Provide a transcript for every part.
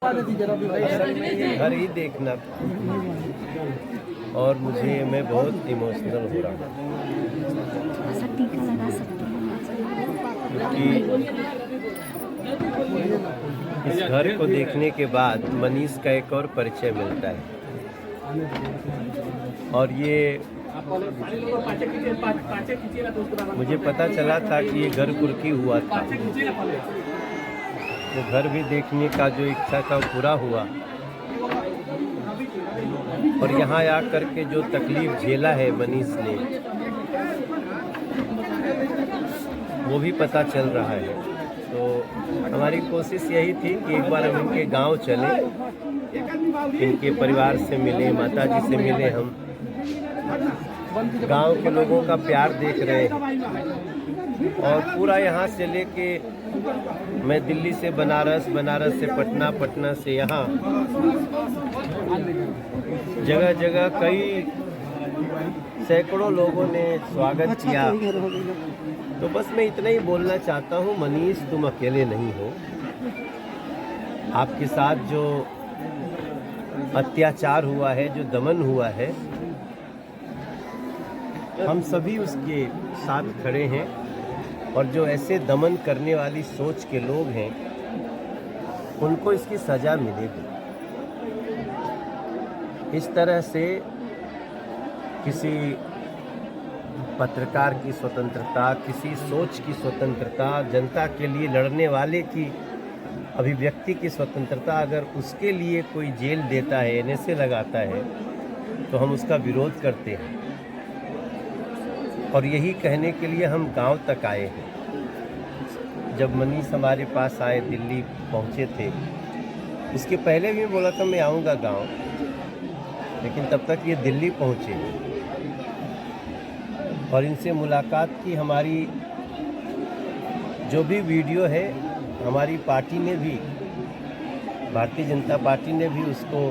घर ही देखना था और मैं बहुत इमोशनल हो रहा हूँ क्योंकि इस घर को देखने के बाद मनीष का एक और परिचय मिलता है और ये मुझे पता चला था कि ये घर कुर्की हुआ था। वो घर भी देखने का जो इच्छा था वो पूरा हुआ और यहाँ आकर के जो तकलीफ झेला है मनीष ने वो भी पता चल रहा है। तो हमारी कोशिश यही थी कि एक बार हम इनके गांव चलें, इनके परिवार से मिले, माताजी से मिले। हम गांव के लोगों का प्यार देख रहे हैं और पूरा यहाँ से लेके मैं दिल्ली से बनारस, बनारस से पटना, पटना से यहाँ जगह जगह कई सैकड़ों लोगों ने स्वागत किया। तो बस मैं इतना ही बोलना चाहता हूँ, मनीष तुम अकेले नहीं हो। आपके साथ जो अत्याचार हुआ है, जो दमन हुआ है, हम सभी उसके साथ खड़े हैं और जो ऐसे दमन करने वाली सोच के लोग हैं उनको इसकी सज़ा मिलेगी। इस तरह से किसी पत्रकार की स्वतंत्रता, किसी सोच की स्वतंत्रता, जनता के लिए लड़ने वाले की अभिव्यक्ति की स्वतंत्रता, अगर उसके लिए कोई जेल देता है, एनएसए लगाता है, तो हम उसका विरोध करते हैं। और यही कहने के लिए हम गांव तक आए हैं। जब मनीष हमारे पास आए, दिल्ली पहुंचे थे, उसके पहले भी बोला था मैं आऊँगा गांव, लेकिन तब तक ये दिल्ली पहुंचे और इनसे मुलाकात की। हमारी जो भी वीडियो है, हमारी पार्टी ने भी, भारतीय जनता पार्टी ने भी उसको,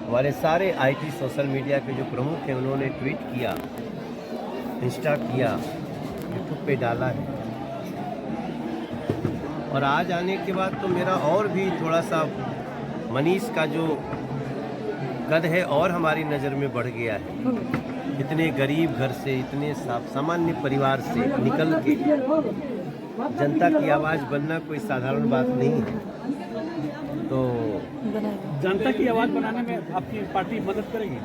हमारे सारे आईटी सोशल मीडिया के जो प्रमुख हैं उन्होंने ट्वीट किया, इंस्टा किया, यूट्यूब पे डाला है। और आज आने के बाद तो मेरा और भी थोड़ा सा मनीष का जो कद है और हमारी नज़र में बढ़ गया है। इतने गरीब घर से, इतने सामान्य परिवार से निकल के जनता की आवाज़ बनना कोई साधारण बात नहीं है। तो जनता की आवाज़ बनाने में आपकी पार्टी मदद करेगी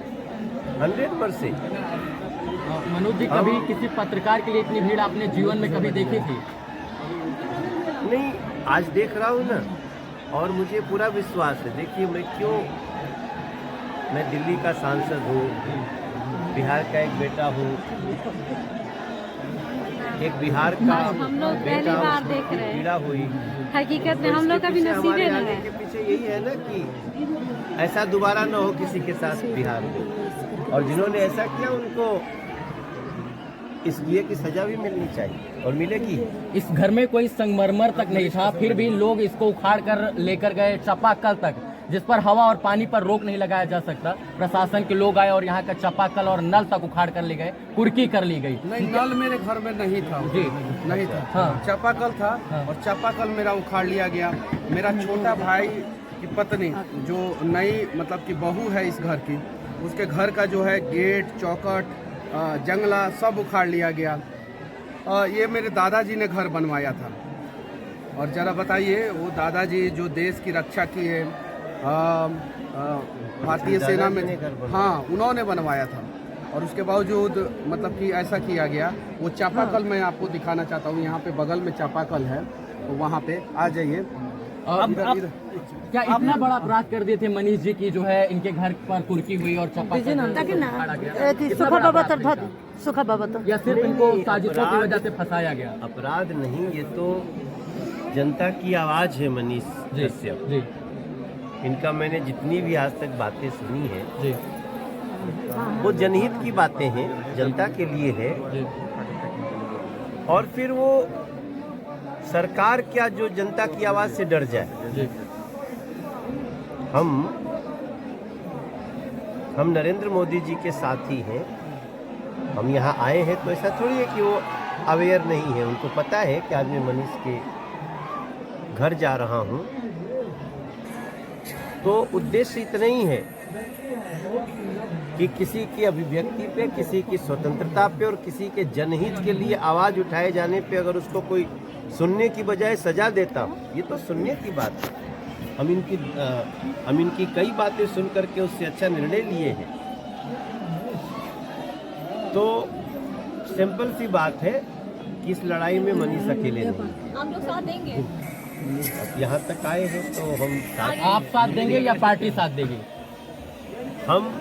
100%। मनोज जी, कभी किसी पत्रकार के लिए इतनी भीड़ आपने जीवन में कभी देखी थी? नहीं, आज देख रहा हूँ ना, और मुझे पूरा विश्वास है। देखिए, मैं दिल्ली का सांसद हूँ, बिहार का एक बेटा हूँ, एक बिहार का हम लोग पहली बार देख रहे हैं। पीड़ा हुई हकीकत में हम लोग का भी नसीबे नहीं है। के पीछे यही है ना कि ऐसा दोबारा न हो किसी के साथ बिहार में, और जिन्होंने ऐसा किया उनको इसलिए की सजा भी मिलनी चाहिए और मिलेगी। इस घर में कोई संगमरमर तक नहीं था, फिर भी लोग इसको उखाड़ कर लेकर गए चापाकल तक, जिस पर हवा और पानी पर रोक नहीं लगाया जा सकता। प्रशासन के लोग आए और यहाँ का चापाकल और नल तक उखाड़ कर ले गए, कुर्की कर ली गई। नहीं, नल मेरे घर में नहीं था जी, नहीं था। हाँ। चापाकल था। हाँ। और चापाकल मेरा उखाड़ लिया गया। मेरा छोटा भाई की पत्नी जो नई मतलब की बहू है इस घर की, उसके घर का जो है गेट, चौखट, जंगला सब उखाड़ लिया गया। ये मेरे दादाजी ने घर बनवाया था। और जरा बताइए, वो दादाजी जो देश की रक्षा की है, भारतीय सेना में, हाँ, उन्होंने बनवाया था। और उसके बावजूद मतलब कि ऐसा किया गया। वो चापाकल मैं आपको दिखाना चाहता हूँ, यहाँ पे बगल में चापाकल है, तो वहाँ पे आ जाइए। क्या इतना बड़ा अपराध कर दिए थे मनीष जी की, जो है इनके घर पर कुर्की हुई और चापाकल उखाड़ा गया, या सिर्फ इनको साजिशों की वजह से फंसाया गया? अपराध नहीं, ये तो जनता की आवाज़ है। मनीष कश्यप जी, इनका मैंने जितनी भी आज तक बातें सुनी है जी, वो जनहित की बातें हैं, जनता के लिए है। जी। और फिर वो सरकार क्या जो जनता की आवाज़ से डर जाए। जी। हम नरेंद्र मोदी जी के साथी हैं। हम यहाँ आए हैं तो ऐसा थोड़ी है कि वो अवेयर नहीं है। उनको पता है कि आज मैं मनीष के घर जा रहा हूँ तो उद्देश्य इतना ही है कि किसी की अभिव्यक्ति पे, किसी की स्वतंत्रता पे और किसी के जनहित के लिए आवाज़ उठाए जाने पे अगर उसको कोई सुनने की बजाय सजा देता, ये तो सुनने की बात है। हम इनकी कई बातें सुन करके उससे अच्छा निर्णय लिए हैं। तो सिंपल सी बात है कि इस लड़ाई में मनीष अकेले नहीं। हम लोग साथ देंगे। अब यहाँ तक आए हैं तो हम साथ, आप साथ देंगे या पार्टी साथ देगी? हम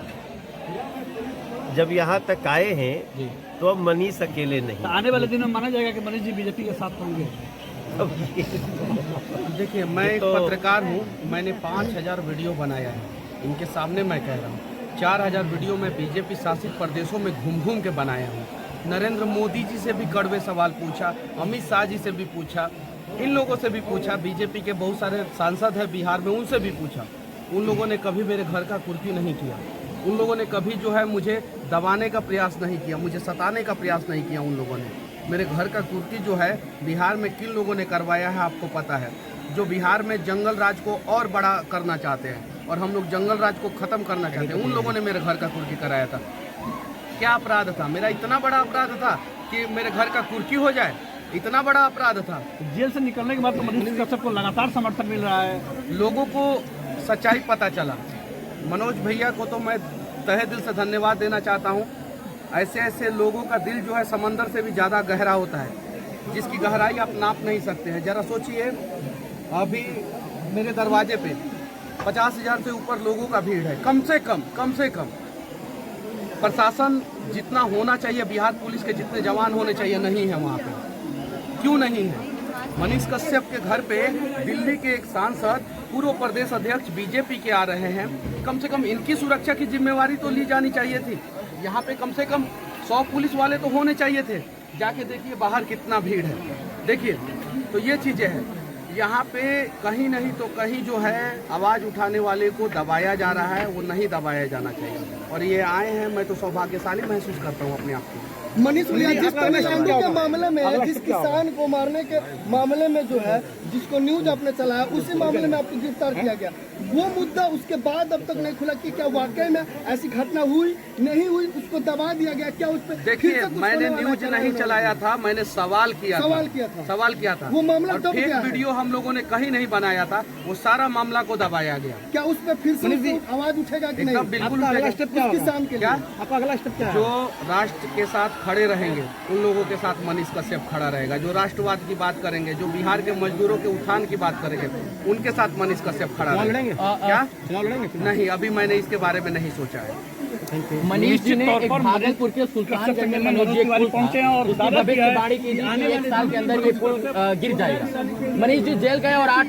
जब यहाँ तक आए हैं तो अब मनीष अकेले नहीं। आने वाले दिनों में माना जाएगा कि मनीष जी बीजेपी के साथ होंगे। अब ये देखिए, मैं एक तो- पत्रकार हूँ, मैंने 5000 वीडियो बनाया है। इनके सामने मैं कह रहा हूँ 4000 वीडियो मैं बीजेपी शासित प्रदेशों में घूम घूम के बनाया हूँ। नरेंद्र मोदी जी से भी कड़वे सवाल पूछा, अमित शाह जी से भी पूछा, इन लोगों से भी पूछा, बीजेपी के बहुत सारे सांसद हैं बिहार में, उनसे भी पूछा। उन लोगों ने कभी मेरे घर का कुर्की नहीं किया। उन लोगों ने कभी जो है मुझे दबाने का प्रयास नहीं किया, मुझे सताने का प्रयास नहीं किया। उन लोगों ने मेरे घर का कुर्की जो है बिहार में किन लोगों ने करवाया है आपको पता है। जो बिहार में जंगल राज को और बड़ा करना चाहते हैं और हम लोग जंगल राज को ख़त्म करना चाहते हैं, उन लोगों ने मेरे घर का कुर्की कराया था। क्या अपराध था मेरा? इतना बड़ा अपराध था कि मेरे घर का कुर्की हो जाए? इतना बड़ा अपराध था। जेल से निकलने के बाद तो मनीष कश्यप को लगातार समर्थन मिल रहा है। लोगों को सच्चाई पता चला। मनोज भैया को तो मैं तहे दिल से धन्यवाद देना चाहता हूँ। ऐसे ऐसे लोगों का दिल जो है समंदर से भी ज़्यादा गहरा होता है, जिसकी गहराई आप नाप नहीं सकते हैं। ज़रा सोचिए, अभी मेरे दरवाजे पे 50,000 से ऊपर लोगों का भीड़ है, कम से कम। प्रशासन जितना होना चाहिए, बिहार पुलिस के जितने जवान होने चाहिए, नहीं है वहाँ पे। क्यों नहीं है? मनीष कश्यप के घर पे दिल्ली के एक सांसद, पूर्व प्रदेश अध्यक्ष बीजेपी के आ रहे हैं। कम से कम इनकी सुरक्षा की जिम्मेवारी तो ली जानी चाहिए थी। यहाँ पे कम से कम 100 पुलिस वाले तो होने चाहिए थे। जाके देखिए बाहर कितना भीड़ है, देखिए। तो ये चीज़ें हैं। यहाँ पे कहीं नहीं तो कहीं जो है आवाज़ उठाने वाले को दबाया जा रहा है, वो नहीं दबाया जाना चाहिए। और ये आए हैं, मैं तो सौभाग्यशाली महसूस करता हूँ अपने आप को। मनीष भैया, जिस तमिलनाडु के मामले में, जिस किसान को मारने के मामले में जो है, जिसको न्यूज आपने चलाया, उसी मामले में आपको गिरफ्तार किया गया। वो मुद्दा उसके बाद अब तक नहीं खुला कि क्या वाकई में ऐसी घटना हुई, नहीं हुई, उसको दबा दिया गया क्या? उस पर देखिए, मैंने न्यूज नहीं चलाया था, मैंने सवाल किया था। वो मामला और दब फेक गया है। वीडियो हम लोगों ने कहीं नहीं बनाया था, वो सारा मामला को दबाया गया। क्या उस पर फिर से आवाज उठेगा कि नहीं? एकदम बिल्कुल अगला स्टेप क्या होगा? किसान के क्या? लिए आपका अगला स्टेप क्या है? जो राष्ट्र के साथ खड़े रहेंगे, उन लोगों के साथ मनीष कश्यप खड़ा रहेगा। जो राष्ट्रवाद की बात करेंगे, जो बिहार के मजदूरों के उत्थान की बात करेंगे, उनके साथ मनीष कश्यप खड़ा रहेगा। क्या? नहीं, अभी मैंने इसके बारे में नहीं सोचा है। मनीष जी ने निश्चित एक तौर पर भागलपुर के सुल्तानगंज में मनोज जी पहुंचे हैं और उसकी भविष्यवाणी की 1 साल के अंदर ये पुल गिर जाएगा। मनीष जी जेल गए और 8